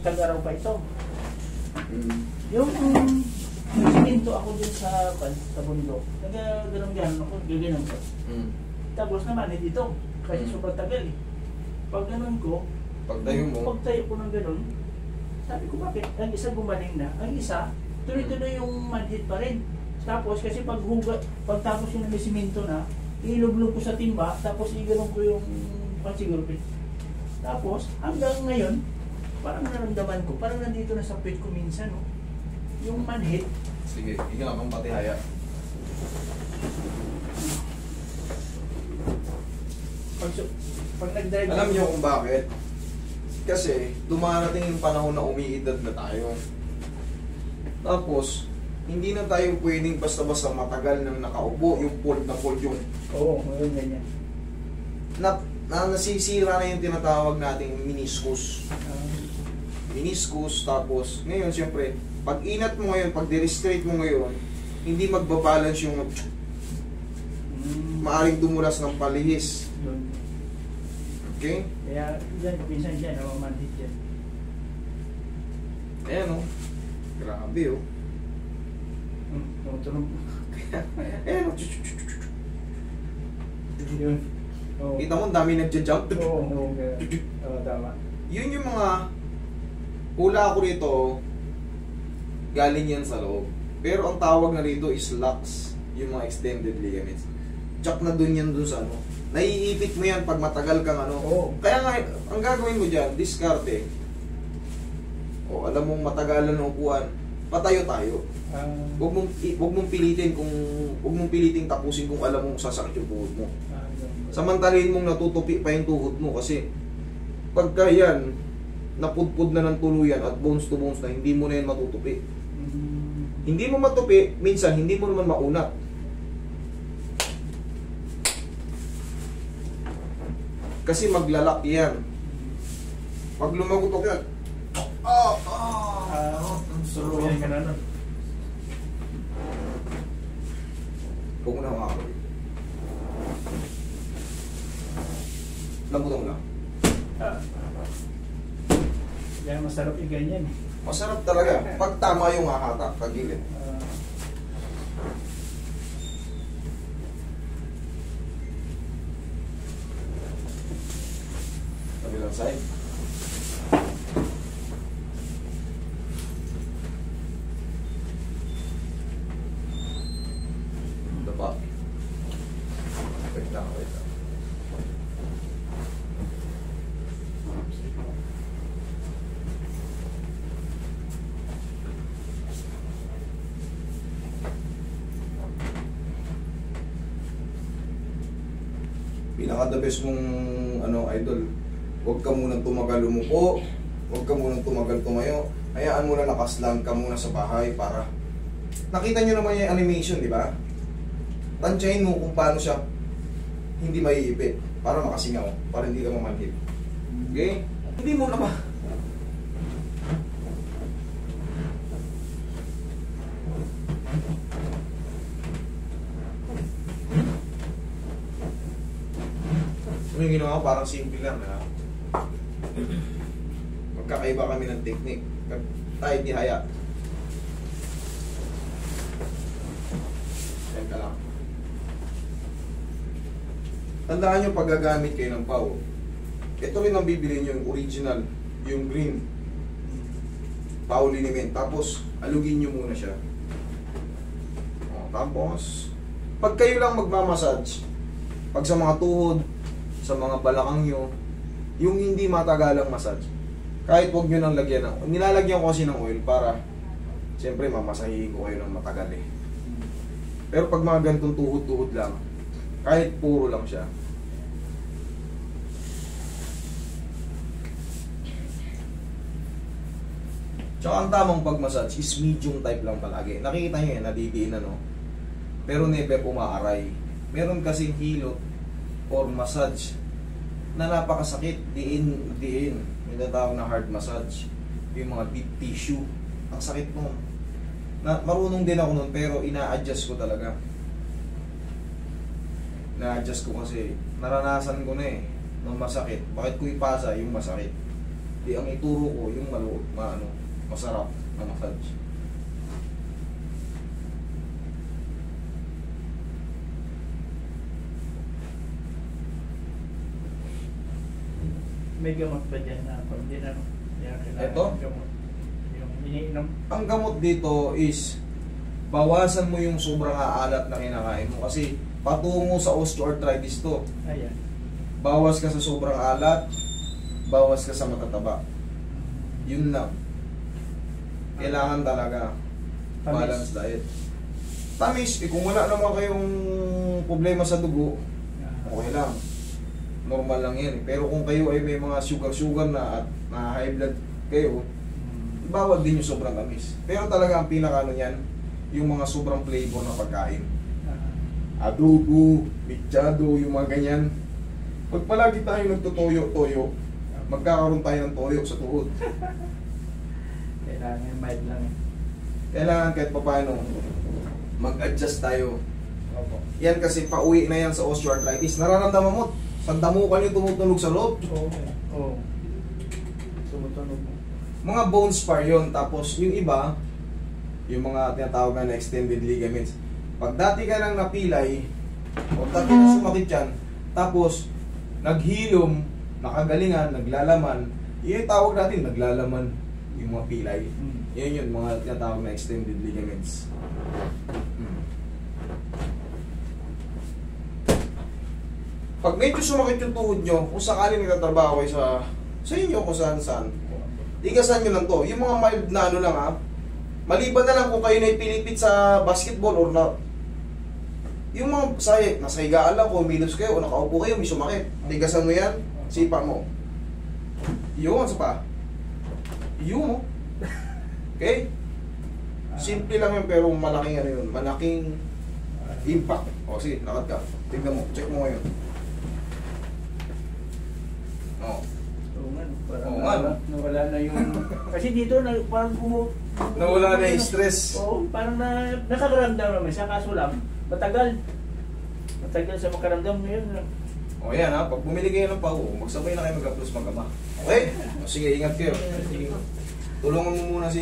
tag-araw pa ito. Yung siminto ako dun sa bundok. Nagaganon ako, gaganon ko. Tapos naman, dito. Kasi sobrang tagal eh. Pag ganun ko, pagtayo ko ng ganun, sabi ko bakit? Ang isa gumaling na, ang isa, tuloy-tuloy yung manhid pa rin. Tapos kasi pagtapos yung may siminto na, ilublog ko sa timba, tapos iganon ko yung pansiguro. Tapos hanggang ngayon, parang naramdaman ko, parang nandito na sa pit ko minsan, no? Yung manhid. Sige, ikaw akong patihaya. Pag nag-drive, alam niyo kung bakit? Kasi dumarating yung panahon na umiidad na tayo. Tapos, hindi na tayo pwedeng basta-basta matagal nang nakaupo, yung fold na fold yung... Oo, ganyan. Nasisira na yung tinatawag nating meniscus. Meniscus, tapos, ngayon siyempre, pag inat mo ngayon, pag de-restrict mo ngayon, hindi magbabalance yung... maaring dumulas ng palihis. Okay? Kaya, dyan, minsan dyan, namamanhid dyan. Ayan o. Grabe o. Tumutunog. Ayan o. Yun. Kita mo, ang dami nagja-jump. Oo, tama. Yun yung mga hula ko rito, galing yan sa loob. Pero ang tawag na rito is lux, yung mga extended ligaments. Jack na dun yan dun sa ano. Naiipit mo yan pag matagal kang ano. Oo. Kaya nga, ang gagawin mo dyan, diskarte. O, alam mong matagalan ng upuan, patayo tayo. Huwag mong pilitin tapusin kung alam mong sasakit yung tuhod mo. Samantalin mong natutupi pa yung tuhod mo kasi pagka yan, napudpud na ng tuluyan at bones to bones na, hindi mo na yan matutupi. Hindi mo matupi, minsan hindi mo naman maunat. Kasi maglalak yan. Pag lumagutok yan, Suluyan ka na nun. huwag mo na makakawin. Lambutan mo lang. Kaya masarap yung ganyan. Masarap talaga. Pag tama yung hahatak, kagilid. Kabilang side. Dapa. Wait lang. Pinaka the best mong idol, huwag ka munang tumagal umupo, huwag ka munang tumagal tumayo, hayaan mo na nakaslang ka muna sa bahay para nakita nyo naman yung animation, di ba? Tansyahin mo kung paano siya hindi maiipit para makasingaw, para hindi ka mamanhid. Okay? Hindi mo na ba? Yung ginawa ko parang simple lang na magkakaiba kami ng technique. Tayo tihaya. Yan ka lang. Tandaan nyo pag gagamit kayo ng pau, ito rin ang bibili nyo, yung original, yung green pau liniment. Tapos alugin nyo muna siya. Tapos pag kayo lang magmamassage, pag sa mga tuhod, sa mga balakang nyo, yung hindi matagalang massage, kahit huwag nyo nang lagyan ng, nilalagyan ko kasi ng oil para siyempre mamasahihin ko kayo ng matagal eh. Pero pag mga ganitong tuhod-tuhod lang, kahit puro lang siya, tsaka ang tamang pag-massage is medium type lang palagi. Nakikita nyo yan, nadidiin pero never umaaray. Meron kasing hilot or massage na napakasakit, diin. May natawag na hard massage, yung mga deep tissue, ang sakit nun. Marunong din ako nun, pero ina-adjust ko talaga. Na-adjust ko kasi naranasan ko na nung masakit. Bakit ko ipasa yung masakit? Di ang ituro ko yung masarap na massage. May gamot ba dyan na pag di na kailangan Ito? ng gamot? Yung iniinom? Ang gamot dito is bawasan mo yung sobrang aalat na kinakain mo kasi patungo sa osteoarthritis to. Ayan. Bawas ka sa sobrang alat, bawas ka sa matataba. Yun lang. Kailangan talaga balance diet. Tamis, kung wala naman kayong problema sa dugo, okay lang. Normal lang yan. Pero kung kayo ay may mga sugar na at na high blood kayo, bawal din yung sobrang tamis. Pero talaga ang pinaka niyan, yung mga sobrang flavor na pagkain. Adobo, mechado, yung mga ganyan. Pag palagi tayo nagtutoyo-toyo, magkakaroon tayo ng toyo sa tuhod. Kailangan yung mild lang. Kailangan kahit papaano, mag-adjust tayo. Opo. Yan kasi pauwi na yan sa osteoarthritis. Nararamdaman mo, sandamukan yung tumutunog sa loob. Oo. Oo. Tumutunog mo. Mga bone spar yun. Tapos yung iba, yung mga tinatawag na extended ligaments. Pag dati ka nang napilay, o dati na sumakit yan, tapos naghilom, nakagalingan, naglalaman, yun yung tawag natin, naglalaman yung mga pilay. Yun yun, mga tinatawag na extended ligaments. Pag medyo sumakit yung tuhod nyo, kung sakali nagtatrabaho kayo sa inyo kung saan-saan, igasan nyo lang to. Yung mga mild na ano lang ha, maliban na lang kung kayo na ipilipit sa basketball or not. Yung mga nasa higaan lang, kung umilos kayo o nakaupo kayo, may sumakit. Tigasan mo yan, sipa mo. Yun, sa pa. Yun, okay? Simple lang yun, pero malaking ano yun, malaking impact. O sige, lakad ka. Tignan mo, check mo ngayon. O. Oo nga, parang Oo nga, no? nawala na yung... Kasi dito, parang nawala na yung stress. Oo, parang nakakaramdam naman siya, kaso lang, matagal. Matagal sa makaramdam ngayon. O yan ha, pag bumili kayo ng pau, magsabay na kayo mag-upload mag-ama. Okay? O, sige, ingat kayo. Sige. Tulungan mo muna si